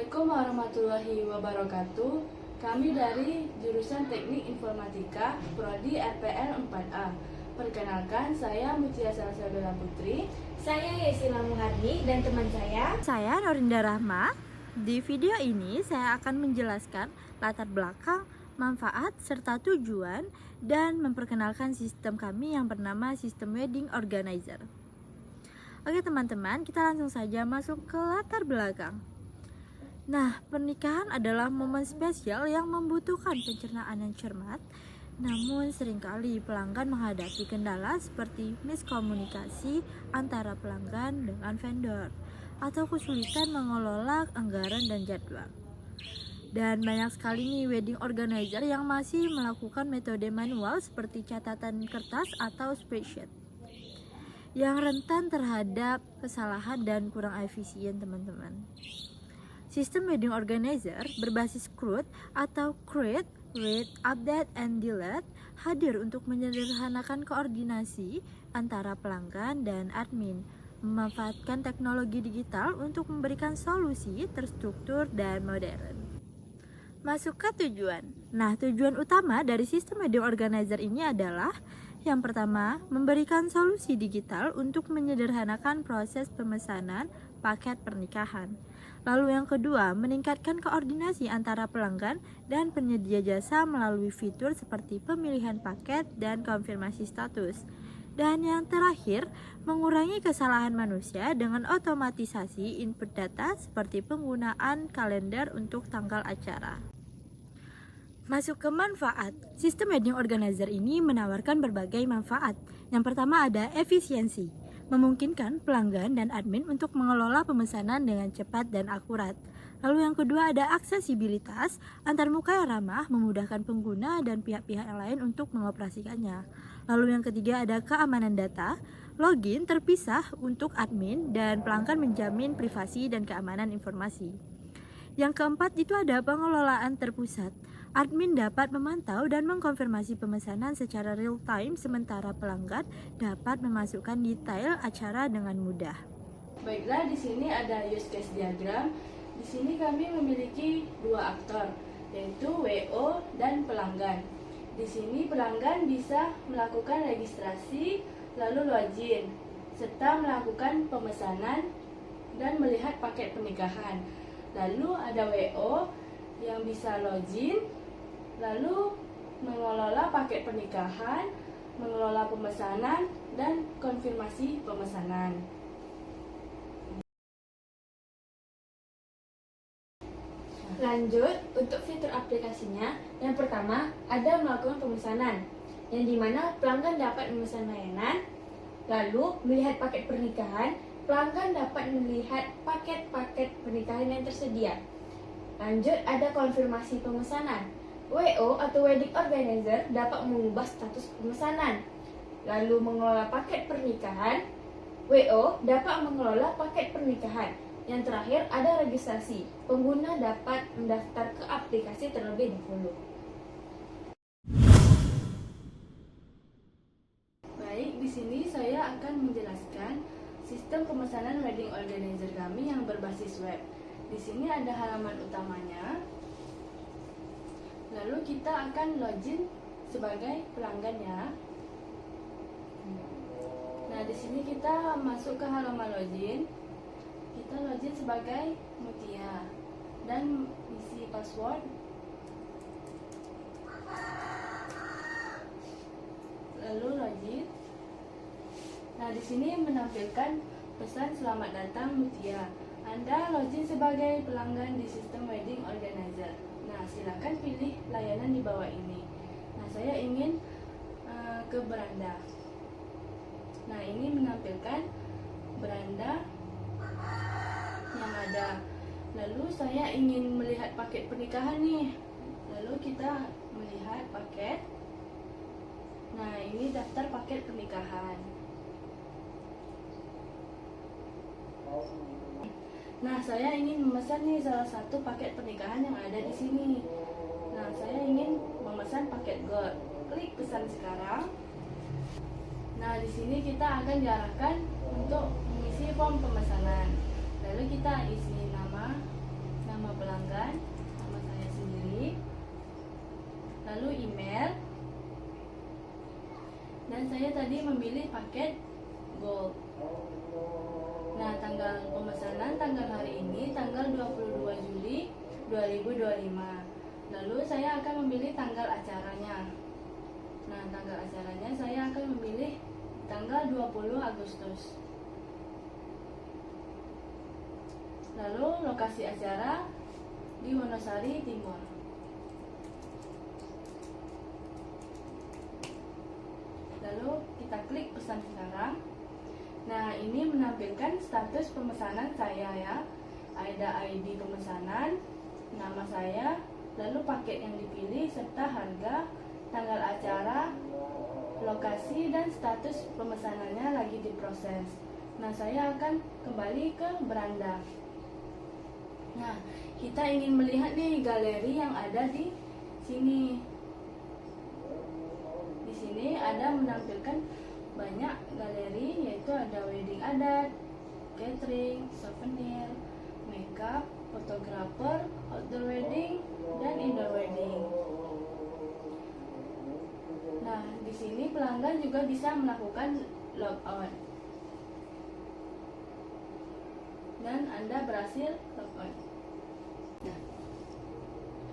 Assalamualaikum warahmatullahi wabarakatuh. Kami dari jurusan Teknik Informatika, Prodi RPL 4A. Perkenalkan, saya Mutia Salsabila Putri. Saya Yesila Muharni dan teman Saya Norinda Rahma. Di video ini saya akan menjelaskan latar belakang, manfaat, serta tujuan dan memperkenalkan sistem kami yang bernama Sistem Wedding Organizer. Oke teman-teman, kita langsung saja masuk ke latar belakang. Nah, pernikahan adalah momen spesial yang membutuhkan pencernaan yang cermat. Namun seringkali pelanggan menghadapi kendala seperti miskomunikasi antara pelanggan dengan vendor atau kesulitan mengelola anggaran dan jadwal. Dan banyak sekali nih wedding organizer yang masih melakukan metode manual seperti catatan kertas atau spreadsheet yang rentan terhadap kesalahan dan kurang efisien teman-teman. Sistem wedding organizer berbasis CRUD atau Create, Read, Update, and Delete hadir untuk menyederhanakan koordinasi antara pelanggan dan admin, memanfaatkan teknologi digital untuk memberikan solusi terstruktur dan modern. Masuk ke tujuan. Nah, tujuan utama dari sistem wedding organizer ini adalah yang pertama, memberikan solusi digital untuk menyederhanakan proses pemesanan paket pernikahan. Lalu yang kedua, meningkatkan koordinasi antara pelanggan dan penyedia jasa melalui fitur seperti pemilihan paket dan konfirmasi status. Dan yang terakhir, mengurangi kesalahan manusia dengan otomatisasi input data seperti penggunaan kalender untuk tanggal acara. Masuk ke manfaat. Sistem wedding organizer ini menawarkan berbagai manfaat. Yang pertama ada efisiensi, memungkinkan pelanggan dan admin untuk mengelola pemesanan dengan cepat dan akurat. Lalu yang kedua ada aksesibilitas, antarmuka yang ramah, memudahkan pengguna dan pihak-pihak yang lain untuk mengoperasikannya. Lalu yang ketiga ada keamanan data, login terpisah untuk admin dan pelanggan menjamin privasi dan keamanan informasi. Yang keempat itu ada pengelolaan terpusat. Admin dapat memantau dan mengkonfirmasi pemesanan secara real time, sementara pelanggan dapat memasukkan detail acara dengan mudah. Baiklah, di sini ada use case diagram. Di sini kami memiliki dua aktor, yaitu WO dan pelanggan. Di sini pelanggan bisa melakukan registrasi, lalu login, serta melakukan pemesanan dan melihat paket pernikahan. Lalu ada WO yang bisa login, lalu mengelola paket pernikahan, mengelola pemesanan, dan konfirmasi pemesanan. Lanjut, untuk fitur aplikasinya, yang pertama ada melakukan pemesanan, yang dimana pelanggan dapat memesan layanan, lalu melihat paket pernikahan, pelanggan dapat melihat paket-paket pernikahan yang tersedia. Lanjut, ada konfirmasi pemesanan. WO atau Wedding Organizer dapat mengubah status pemesanan, lalu mengelola paket pernikahan. WO dapat mengelola paket pernikahan. Yang terakhir ada registrasi. Pengguna dapat mendaftar ke aplikasi terlebih dahulu. Baik, di sini saya akan menjelaskan sistem pemesanan wedding organizer kami yang berbasis web. Di sini ada halaman utamanya. Lalu kita akan login sebagai pelanggan ya. Nah, di sini kita masuk ke halaman login. Kita login sebagai Mutia dan isi password. Lalu login. Nah, di sini menampilkan pesan selamat datang Mutia. Anda login sebagai pelanggan di sistem wedding organizer. Nah, silakan pilih layanan di bawah ini. Nah, saya ingin ke beranda. Nah, ini menampilkan beranda yang ada. Lalu saya ingin melihat paket pernikahan nih. Lalu kita melihat paket. Nah, ini daftar paket pernikahan. Nah, saya ingin memesan nih salah satu paket pernikahan yang ada di sini. Nah, saya ingin memesan paket gold. Klik pesan sekarang. Nah, di sini kita akan diarahkan untuk mengisi form pemesanan. Lalu kita isi nama nama pelanggan, nama saya sendiri, lalu email, dan saya tadi memilih paket Gold. Nah, tanggal pemesanan tanggal hari ini tanggal 22 Juli 2025. Lalu saya akan memilih tanggal acaranya. Nah, tanggal acaranya saya akan memilih tanggal 20 Agustus. Lalu lokasi acara di Wonosari Timur. Lalu kita klik pesan sekarang. Nah, ini menampilkan status pemesanan saya ya. Ada ID pemesanan, nama saya, lalu paket yang dipilih serta harga, tanggal acara, lokasi, dan status pemesanannya lagi diproses. Nah, saya akan kembali ke beranda. Nah, kita ingin melihat nih galeri yang ada di sini. Di sini ada menampilkan banyak galeri, yaitu ada wedding adat, catering, souvenir, makeup, fotografer, outdoor wedding, dan indoor wedding. Nah, di sini pelanggan juga bisa melakukan logout. Dan Anda berhasil logout. Nah,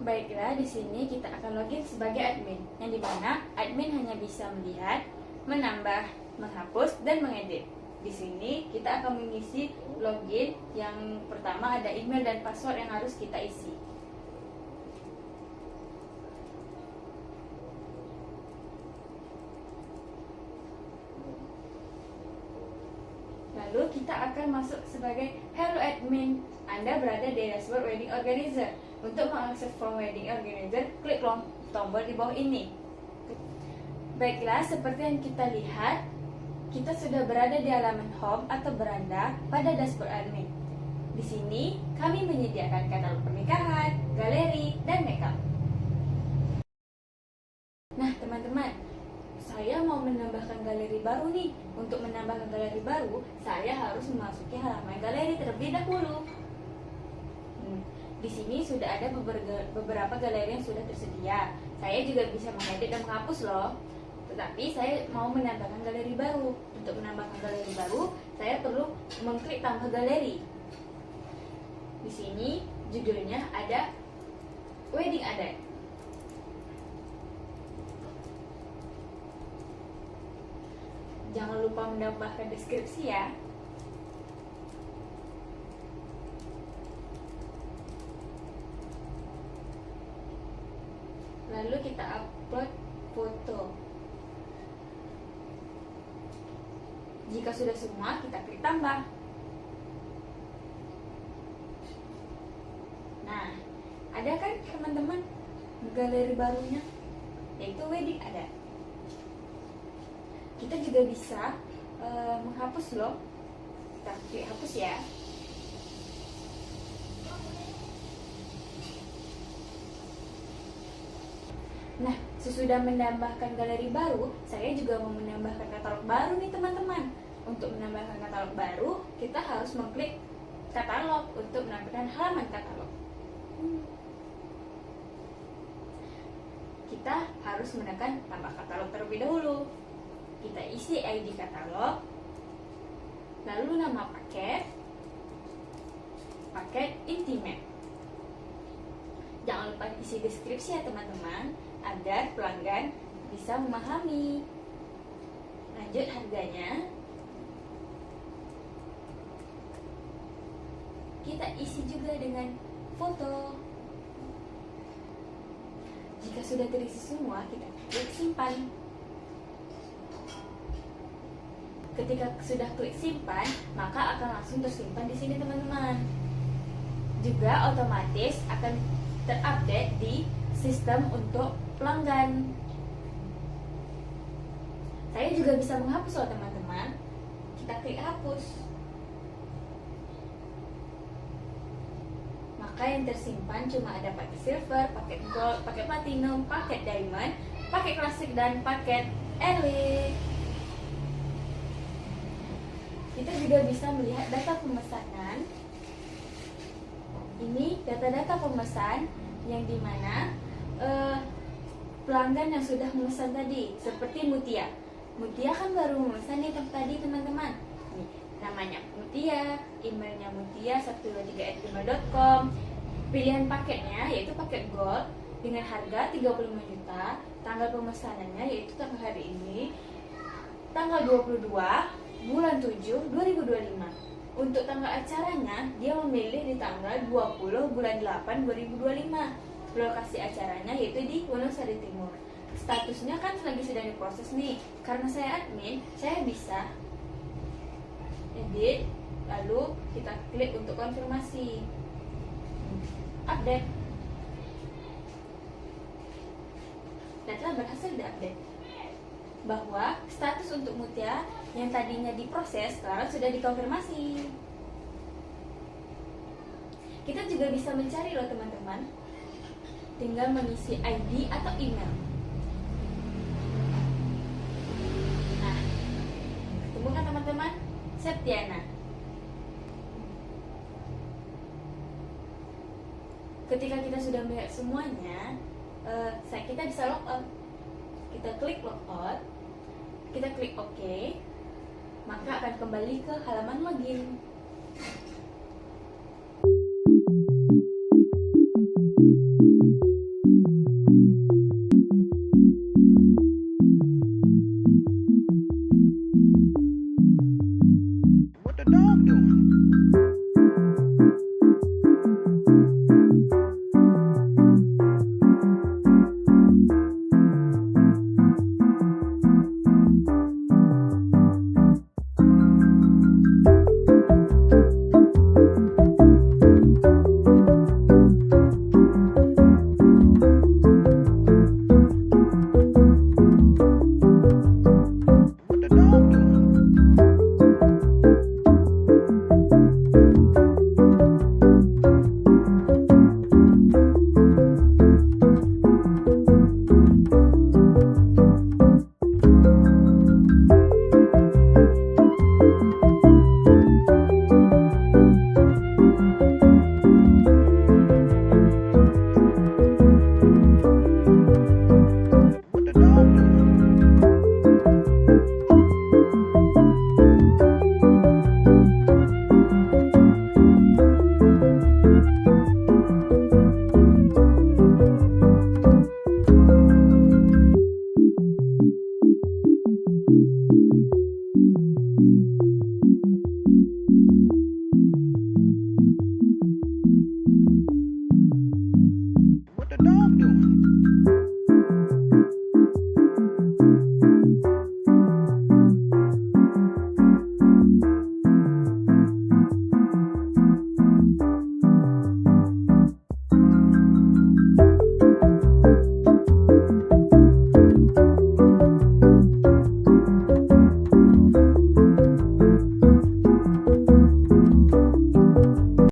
Baiklah, di sini kita akan login sebagai admin, yang dimana admin hanya bisa melihat, menambah, menghapus, dan mengedit. Di sini kita akan mengisi login. Yang pertama ada email dan password yang harus kita isi. Lalu kita akan masuk sebagai Hello Admin. Anda berada di dashboard Wedding Organizer. Untuk mengakses form Wedding Organizer, klik tombol di bawah ini. Baiklah, seperti yang kita lihat, kita sudah berada di halaman home atau beranda pada dashboard admin. Di sini, kami menyediakan katalog pernikahan, galeri, dan makeup. Nah, teman-teman, saya mau menambahkan galeri baru nih. Untuk menambahkan galeri baru, saya harus memasuki halaman galeri terlebih dahulu. Di sini sudah ada beberapa galeri yang sudah tersedia. Saya juga bisa mengedit dan menghapus loh. Tetapi saya mau menambahkan galeri baru. Untuk menambahkan galeri baru, saya perlu mengklik tambah galeri. Di sini judulnya ada Wedding Adat. Jangan lupa menambahkan deskripsi ya. Lalu kita upload foto. Jika sudah semua, kita klik tambah. Nah, ada kan teman-teman galeri barunya, yaitu wedding adat. Kita juga bisa menghapus loh. Kita klik hapus ya. Nah, sesudah menambahkan galeri baru, saya juga mau menambahkan katalog baru nih teman-teman. Untuk menambahkan katalog baru, kita harus mengklik katalog untuk menampilkan halaman katalog. Kita harus menekan tambah katalog terlebih dahulu. Kita isi ID katalog, lalu nama paket intimate. Jangan lupa isi deskripsi ya teman-teman, agar pelanggan bisa memahami. Lanjut harganya. Kita isi juga dengan foto. Jika sudah terisi semua, kita klik simpan. Ketika sudah klik simpan, maka akan langsung tersimpan di sini teman-teman. Juga otomatis akan terupdate di sistem untuk pelanggan. Saya juga bisa menghapus loh teman-teman. Kita klik hapus. Maka yang tersimpan cuma ada paket silver, paket gold, paket platinum, paket diamond, paket klasik, dan paket elite. Kita juga bisa melihat data pemesanan. Ini data-data pemesan yang dimana pelanggan yang sudah memesan tadi, seperti Mutia. Mutia kan baru memesan nih tadi teman-teman. Nih, namanya Mutia, emailnya mutia123@gmail.com. Pilihan paketnya yaitu paket Gold dengan harga 35 juta. Tanggal pemesanannya yaitu tanggal hari ini, tanggal 22 bulan 7 2025. Untuk tanggal acaranya, dia memilih di tanggal 20 bulan 8 2025. Lokasi acaranya yaitu di Wonosari Timur. Statusnya kan lagi sedang diproses nih. Karena saya admin, saya bisa edit, lalu kita klik untuk konfirmasi. Update. Dan telah berhasil diupdate bahwa status untuk Mutia yang tadinya diproses sekarang sudah dikonfirmasi. Kita juga bisa mencari loh teman-teman. Tinggal mengisi ID atau email. Nah, ketemu kan teman-teman? Septiana. Ketika kita sudah melihat semuanya, kita bisa log out. Kita klik log out, kita klik OK, maka akan kembali ke halaman login. What the dog doing? What the dog doing? What the dog doing? What the dog doing?